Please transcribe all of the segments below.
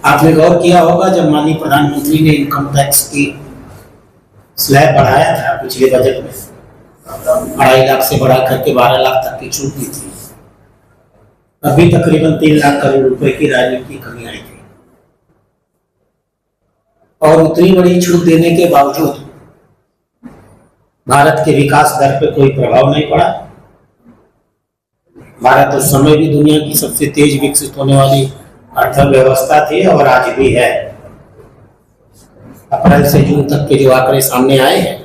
आपने गौर किया होगा जब माननीय प्रधानमंत्री ने इनकम टैक्स की स्लैब बढ़ाया था पिछले बजट में, 2.5 लाख से बढ़ा करके 12 लाख तक की छूट दी थी। अभी तकरीबन 3 लाख करोड़ रुपए की राजनीतिक कमी आई थी और उतनी बड़ी छूट देने के बावजूद भारत के विकास दर पे कोई प्रभाव नहीं पड़ा। भारत उस समय भी दुनिया की सबसे तेज विकसित होने वाली अर्थव्यवस्था थी और आज भी है। अप्रैल से जून तक के जो आंकड़े सामने आए हैं,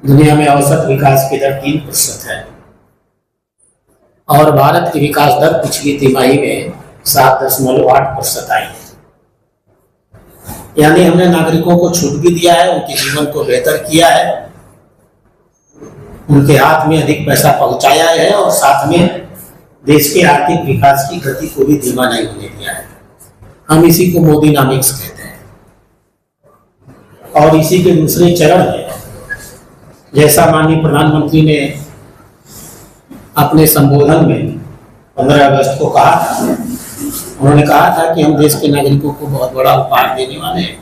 दुनिया में औसत विकास की दर 3% है और भारत की विकास दर पिछली तिमाही में 7.8% आई है। यानी हमने नागरिकों को छूट भी दिया है, उनके जीवन को बेहतर किया है, उनके हाथ में अधिक पैसा पहुंचाया है और साथ में देश के आर्थिक विकास की गति को भी धीमा नहीं होने दिया है। हम इसी को मोदीनामिक्स कहते हैं। और इसी के दूसरे चरण में जैसा माननीय प्रधानमंत्री ने अपने संबोधन में 15 अगस्त को कहा था, उन्होंने कहा था कि हम देश के नागरिकों को बहुत बड़ा उपहार देने वाले हैं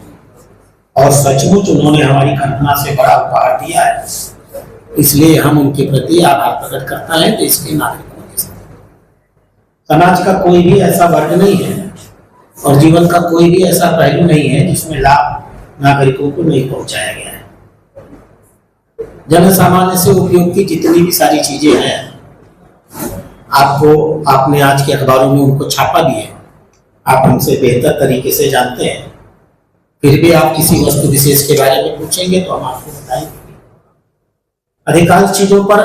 और सचमुच उन्होंने हमारी कल्पना से बड़ा उपहार दिया है। इसलिए हम उनके प्रति आभार प्रकट करता है देश के नागरिकों के साथ। समाज का कोई भी ऐसा वर्ग नहीं है और जीवन का कोई भी ऐसा पहलू नहीं है जिसमें लाभ नागरिकों को नहीं पहुंचाया गया है। जन सामान्य से उपयोग की जितनी भी सारी चीजें हैं, आपने आज के अखबारों में उनको छापा भी है, आप हमसे बेहतर तरीके से जानते हैं। फिर भी आप किसी वस्तु विशेष के बारे में पूछेंगे तो हम आपको बताएंगे। अधिकांश चीजों पर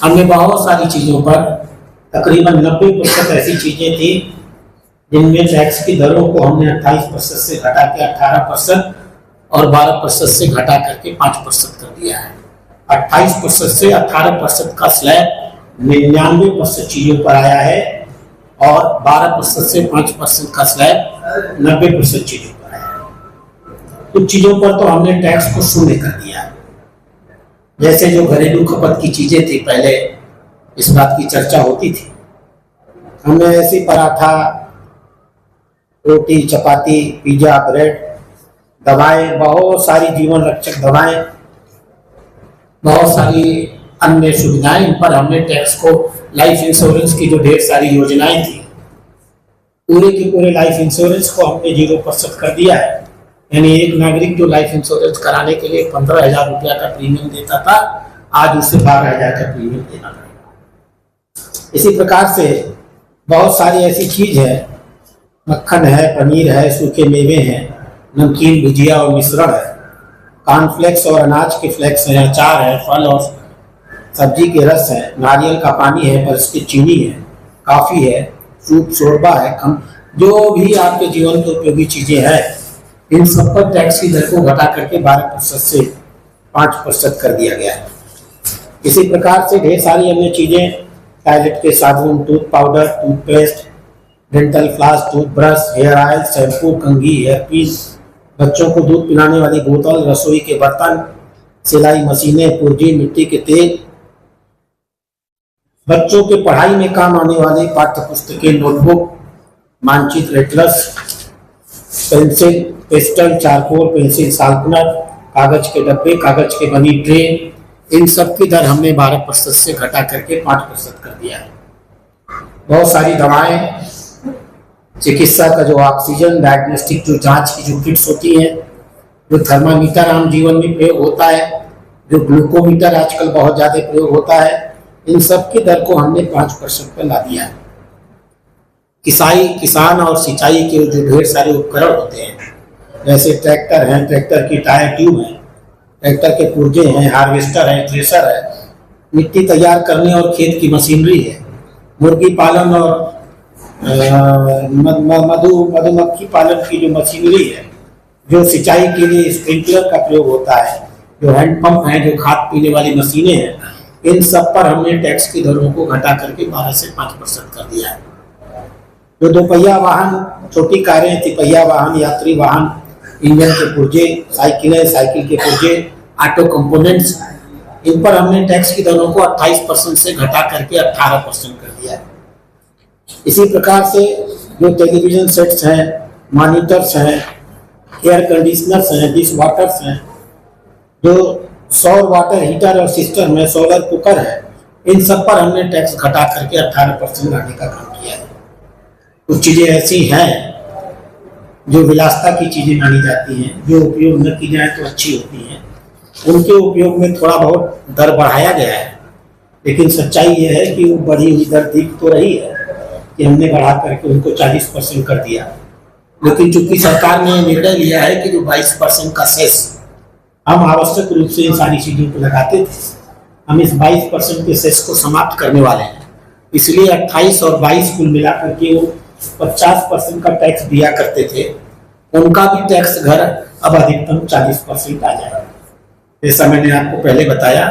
हमने बहुत सारी चीजों पर तकरीबन 90% ऐसी चीजें थी जिनमें टैक्स की दरों को हमने 28% से घटा के 18% और 12% से घटा करके 5% कर दिया है। 28% से 18% का स्लैब 99% चीजों पर आया है और 12% से 5% का स्लैब 90% चीजों पर आया है। कुछ चीजों पर तो हमने टैक्स को शून्य कर दिया है। जैसे जो घरेलू खपत की चीजें थी, पहले इस बात की चर्चा होती थी, हमने ऐसी पराठा, रोटी, चपाती, पिज्जा, ब्रेड, दवाएं, बहुत सारी जीवन रक्षक दवाएं, बहुत सारी अन्य सुविधाएं, इन पर हमने टैक्स को, लाइफ इंश्योरेंस की जो ढेर सारी योजनाएं थी, पूरे के पूरे लाइफ इंश्योरेंस को हमने 0% कर दिया है। यानी एक नागरिक जो लाइफ इंश्योरेंस कराने के लिए 15,000 रुपया का प्रीमियम देता था, आज उसे 12,000 का प्रीमियम देना पड़ेगा। इसी प्रकार से बहुत सारी ऐसी चीज है, मक्खन है, पनीर है, सूखे मेवे हैं, नमकीन, भुजिया और मिश्रण है, कॉर्नफ्लेक्स और अनाज के फ्लेक्स हैं, अचार है, फल और सब्जी के रस है, नारियल का पानी है, बरस की चीनी है, काफी है, सूप, शोरबा है, जो भी आपके जीवन की उपयोगी चीजें हैं, इन सब पर टैक्स की दर को घटा करके 12% से 5% कर दिया गया है। इसी प्रकार से ढेर सारी अन्य चीजें, टॉयलेट के साबुन, टूथ पाउडर, टूथपेस्ट, डेंटल फ्लास, टूथब्रश, हेयर ऑयल, शैम्पू, कंघी, हेयर पीस, बच्चों को दूध पिलाने वाली बोतल, रसोई के बर्तन, सिलाई मशीनें, पुर्जी, मिट्टी के तेल, बच्चों के पढ़ाई में काम आने वाले पाठ्य पुस्तकें, नोटबुक, मानचित्र, Atlas, pencil, pastel, charcoal, pencil sharpener, कागज के डब्बे, कागज के बनी ट्रे, इन सब की दर हमने 12% से घटा करके 5% कर दिया है। बहुत सारी दवाएं, चिकित्सा का जो ऑक्सीजन, डायग्नोस्टिक जो जांच की जो किट्स होती हैं, जो थर्मामीटर आम जीवन में प्रयोग होता है, जो ग्लूकोमीटर आजकल बहुत ज्यादा प्रयोग होता है, इन सब की दर को हमने 5% पर ला दिया है। किसान और सिंचाई के जो ढेर सारे उपकरण होते हैं, जैसे ट्रैक्टर हैं, ट्रैक्टर की टायर ट्यूब है, ट्रैक्टर के पुर्जे हैं, हार्वेस्टर है, थ्रेशर है, मिट्टी तैयार करने और खेत की मशीनरी है, मुर्गी पालन और मधुमक्खी पालन की जो मशीनरी है, जो सिंचाई के लिए स्प्रिंकलर का प्रयोग होता है, जो हैंडपंप है, जो खाद पीने वाली मशीनें हैं, इन सब पर हमने टैक्स की दरों को घटा करके 12 से 5% कर दिया है। जो दोपहिया वाहन, छोटी कारें, तिपहिया वाहन, यात्री वाहन, इंजन के पुर्जे, साइकिलें, साइकिल के पुर्जे, ऑटो कंपोनेंट्स, इन पर हमने टैक्स की दरों को 28% से घटा करके 18% कर दिया है। इसी प्रकार से जो टेलीविजन सेट्स हैं, मॉनिटर्स हैं, एयर कंडीशनर्स हैं, डिश वाटर्स हैं, जो सौर वाटर हीटर और सिस्टम है, सोलर कुकर है, इन सब पर हमने टैक्स घटा करके 18% लाने का काम किया है। कुछ चीज़ें ऐसी हैं जो विलासिता की चीज़ें मानी जाती हैं, जो उपयोग न की जाए तो अच्छी होती हैं, उनके उपयोग में थोड़ा बहुत दर बढ़ाया गया है। लेकिन सच्चाई ये है कि वो बढ़ी हुई दर दिख तो रही है कि हमने बढ़ा करके उनको 40% कर दिया। लेकिन चूंकि सरकार ने निर्णय लिया है कि जो 22% का सेस हम आवश्यक रूप से इन सारी चीज़ों को लगाते थे, हम इस 22% के सेस को समाप्त करने वाले हैं। इसलिए 28 और 22 कुल मिलाकर के वो 50% का टैक्स दिया करते थे, उनका भी टैक्स घर अब अधिकतम 40% आ जाएगा। जैसा मैंने आपको पहले बताया,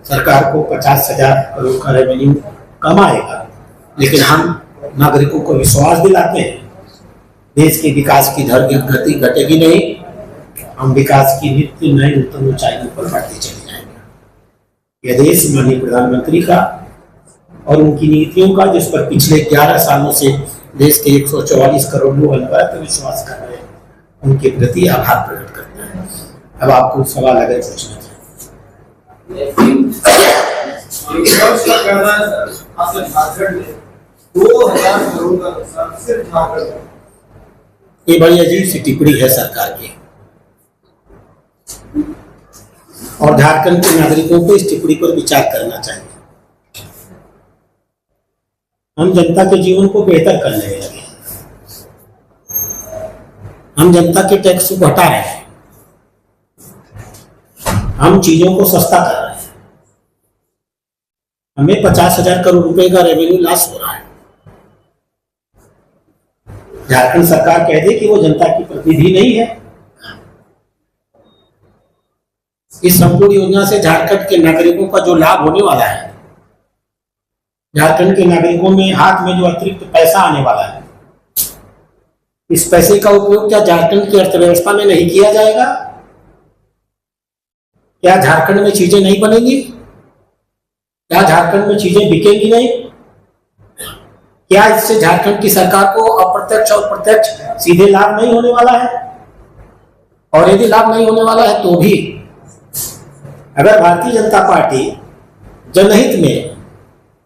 सरकार को 50,000 करोड़ का रेवेन्यू कम आएगा, लेकिन हम नागरिकों को विश्वास दिलाते हैं देश के विकास की गति घटेगी नहीं, हम विकास की नित्य नई नूतन ऊंचाइयों पर बढ़ते चले जाएंगे। यह देश माननीय प्रधानमंत्री का और उनकी नीतियों का, जिस पर पिछले 11 सालों से देश के 144 करोड़ लोग अनवरत विश्वास कर रहे हैं, उनके प्रति आभार प्रकट करते हैं। अब आपको सवाल अगर पूछना चाहिए। ये बड़ी अजीब सी टिप्पणी है सरकार की, और झारखंड के नागरिकों को इस टिप्पणी पर विचार करना चाहिए। हम जनता के जीवन को बेहतर करने में लगे, हम जनता के टैक्स को घटा रहे हैं, हम चीजों को सस्ता कर रहे हैं। हमें 50,000 करोड़ रुपए का रेवेन्यू लॉस हो रहा है। झारखंड सरकार कह दे कि वो जनता की प्रतिनिधि नहीं है। इस संपूर्ण योजना से झारखंड के नागरिकों का जो लाभ होने वाला है, झारखंड के नागरिकों में हाथ में जो अतिरिक्त पैसा आने वाला है, इस पैसे का उपयोग क्या झारखंड की अर्थव्यवस्था में नहीं किया जाएगा? क्या झारखंड में चीजें नहीं बनेंगी? क्या झारखंड में चीजें बिकेंगी नहीं? क्या इससे झारखंड की सरकार को अप्रत्यक्ष और प्रत्यक्ष सीधे लाभ नहीं होने वाला है? और यदि लाभ नहीं होने वाला है तो भी अगर भारतीय जनता पार्टी जनहित में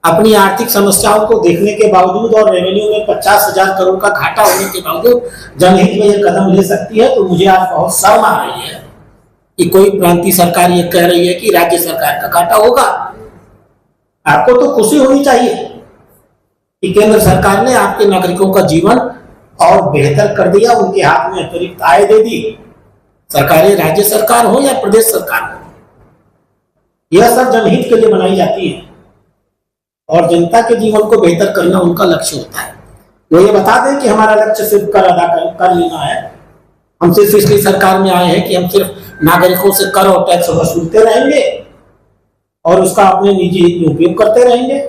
अपनी आर्थिक समस्याओं को देखने के बावजूद और रेवेन्यू में 50,000 करोड़ का घाटा होने के बावजूद जनहित में यह कदम ले सकती है, तो मुझे आज बहुत शर्म आ रही है कि कोई प्रांतीय सरकार ये कह रही है कि राज्य सरकार का घाटा होगा। आपको तो खुशी होनी चाहिए कि केंद्र सरकार ने आपके नागरिकों का जीवन और बेहतर कर दिया, उनके हाथ में अतिरिक्त आय दे दी। सरकारें राज्य सरकार हो या प्रदेश सरकार हो, यह सब जनहित के लिए बनाई जाती है और जनता के जीवन को बेहतर करना उनका लक्ष्य होता है। वो ये बता दें कि हमारा लक्ष्य सिर्फ कर अदा कर लेना है, हम सिर्फ इसलिए सरकार में आए हैं कि हम सिर्फ नागरिकों से कर और टैक्स वसूलते रहेंगे और उसका अपने निजी हित में उपयोग करते रहेंगे।